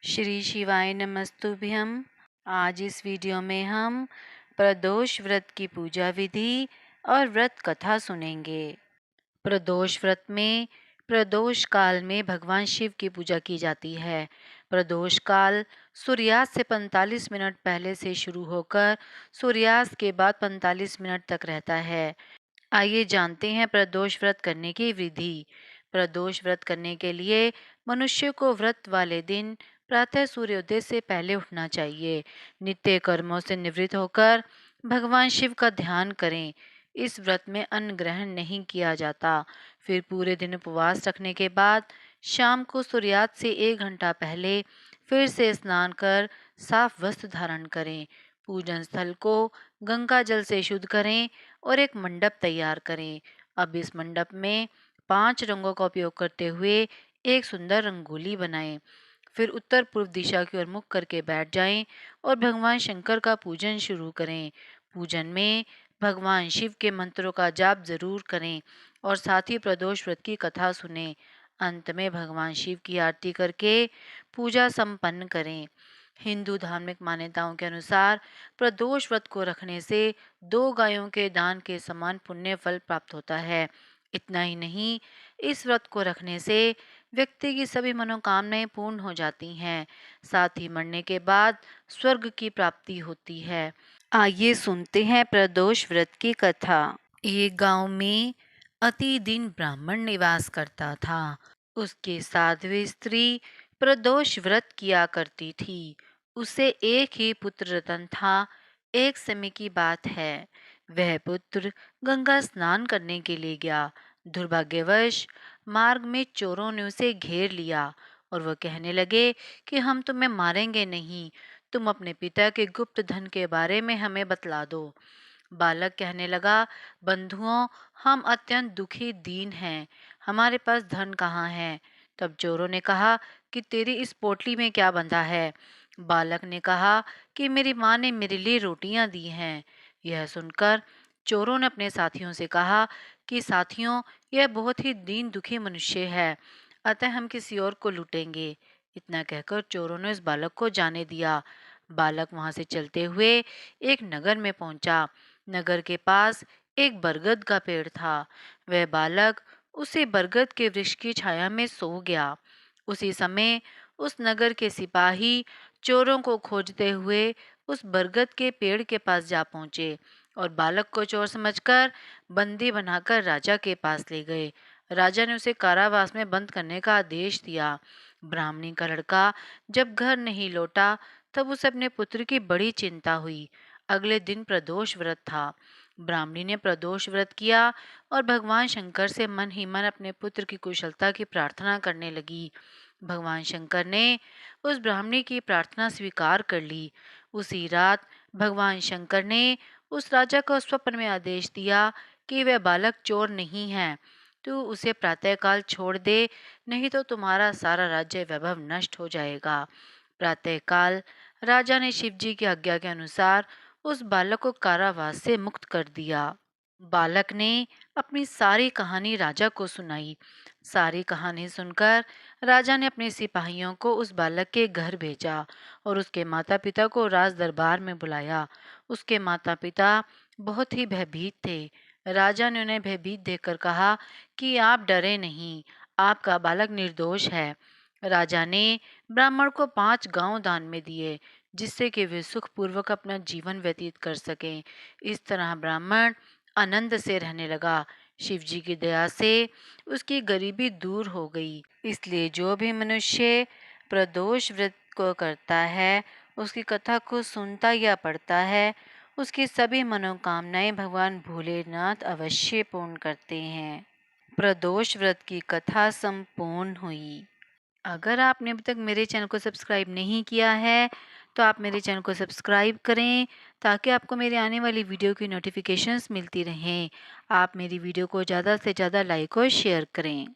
श्री शिवाय नमस्तुभ्यम। आज इस वीडियो में हम प्रदोष व्रत की पूजा विधि और व्रत कथा सुनेंगे। प्रदोष व्रत में प्रदोष काल में भगवान शिव की पूजा की जाती है। प्रदोष काल सूर्यास्त से 45 मिनट पहले से शुरू होकर सूर्यास्त के बाद 45 मिनट तक रहता है। आइए जानते हैं प्रदोष व्रत करने की विधि। प्रदोष व्रत करने के लिए मनुष्य को व्रत वाले दिन प्रातः सूर्योदय से पहले उठना चाहिए। नित्य कर्मों से निवृत्त होकर भगवान शिव का ध्यान करें। इस व्रत में अन्न ग्रहण नहीं किया जाता। फिर पूरे दिन उपवास रखने के बाद शाम को सूर्यास्त से 1 घंटा पहले फिर से स्नान कर साफ वस्त्र धारण करें। पूजन स्थल को गंगा जल से शुद्ध करें और एक मंडप तैयार करें। अब इस मंडप में 5 रंगों का उपयोग करते हुए एक सुंदर रंगोली बनाएं। फिर उत्तर पूर्व दिशा की ओर मुख करके बैठ जाएं और भगवान शंकर का पूजन शुरू करें। पूजन में भगवान शिव के मंत्रों का जाप जरूर करें और साथ ही प्रदोष व्रत की कथा सुनें। अंत में भगवान शिव की आरती करके पूजा संपन्न करें। हिंदू धार्मिक मान्यताओं के अनुसार प्रदोष व्रत को रखने से 2 गायों के दान के समान पुण्य फल प्राप्त होता है। इतना ही नहीं, इस व्रत को रखने से व्यक्ति की सभी मनोकामनाएं पूर्ण हो जाती हैं। साथ ही मरने के बाद स्वर्ग की प्राप्ति होती है। आइए सुनते हैं प्रदोष व्रत की कथा। एक गांव में अति दीन ब्राह्मण निवास करता था। उसके साध्वी स्त्री प्रदोष व्रत किया करती थी। उसे एक ही पुत्र रतन था। एक समय की बात है, वह पुत्र गंगा स्नान करने के लिए गया। दुर्भाग्यवश मार्ग में चोरों ने उसे घेर लिया और वह कहने लगे कि हम तुम्हें मारेंगे नहीं, तुम अपने पिता के गुप्त धन के बारे में हमें बतला दो। बालक कहने लगा, बंधुओं, हम अत्यंत दुखी दीन हैं, हमारे पास धन कहाँ है। तब चोरों ने कहा कि तेरी इस पोटली में क्या बंधा है। बालक ने कहा कि मेरी माँ ने मेरे लिए रोटियां दी हैं। यह सुनकर चोरों ने अपने साथियों से कहा कि साथियों, यह बहुत ही दीन दुखी मनुष्य है, अतः हम किसी और को लूटेंगे। इतना कहकर चोरों ने उस बालक को जाने दिया। बालक वहां से चलते हुए एक नगर में पहुंचा। नगर के पास एक बरगद का पेड़ था। वह बालक उसी बरगद के वृक्ष की छाया में सो गया। उसी समय उस नगर के सिपाही चोरों को खोजते हुए उस बरगद के पेड़ के पास जा पहुंचे और बालक को चोर समझकर बंदी बनाकर राजा के पास ले गए। राजा ने उसे कारावास में बंद करने का आदेश दिया। ब्राह्मणी का लड़का जब घर नहीं लौटा तब उसे अपने पुत्र की बड़ी चिंता हुई। अगले दिन प्रदोष व्रत था। ब्राह्मणी ने प्रदोष व्रत किया और भगवान शंकर से मन ही मन अपने पुत्र की कुशलता की प्रार्थना करने लगी। भगवान शंकर ने उस ब्राह्मणी की प्रार्थना स्वीकार कर ली। उसी रात भगवान शंकर ने उस राजा को स्वप्न में आदेश दिया कि वह बालक चोर नहीं है, तू उसे प्रातःकाल छोड़ दे, नहीं तो तुम्हारा सारा राज्य वैभव नष्ट हो जाएगा। प्रातःकाल राजा ने शिवजी की आज्ञा के अनुसार उस बालक को कारावास से मुक्त कर दिया। बालक ने अपनी सारी कहानी राजा को सुनाई। सारी कहानी सुनकर राजा ने अपने सिपाहियों को उस बालक के घर भेजा और उसके माता पिता को राज दरबार में बुलाया। उसके माता पिता बहुत ही भयभीत थे। राजा ने उन्हें भयभीत देखकर कहा कि आप डरे नहीं, आपका बालक निर्दोष है। राजा ने ब्राह्मण को 5 गांव दान में दिए, जिससे कि वे सुखपूर्वक अपना जीवन व्यतीत कर सकें। इस तरह ब्राह्मण आनंद से रहने लगा। शिवजी की दया से उसकी गरीबी दूर हो गई। इसलिए जो भी मनुष्य प्रदोष व्रत को करता है, उसकी कथा को सुनता या पढ़ता है, उसकी सभी मनोकामनाएं भगवान भोलेनाथ अवश्य पूर्ण करते हैं। प्रदोष व्रत की कथा संपूर्ण हुई। अगर आपने अभी तक मेरे चैनल को सब्सक्राइब नहीं किया है तो आप मेरे चैनल को सब्सक्राइब करें ताकि आपको मेरे आने वाली वीडियो की नोटिफिकेशंस मिलती रहें। आप मेरी वीडियो को ज़्यादा से ज़्यादा लाइक और शेयर करें।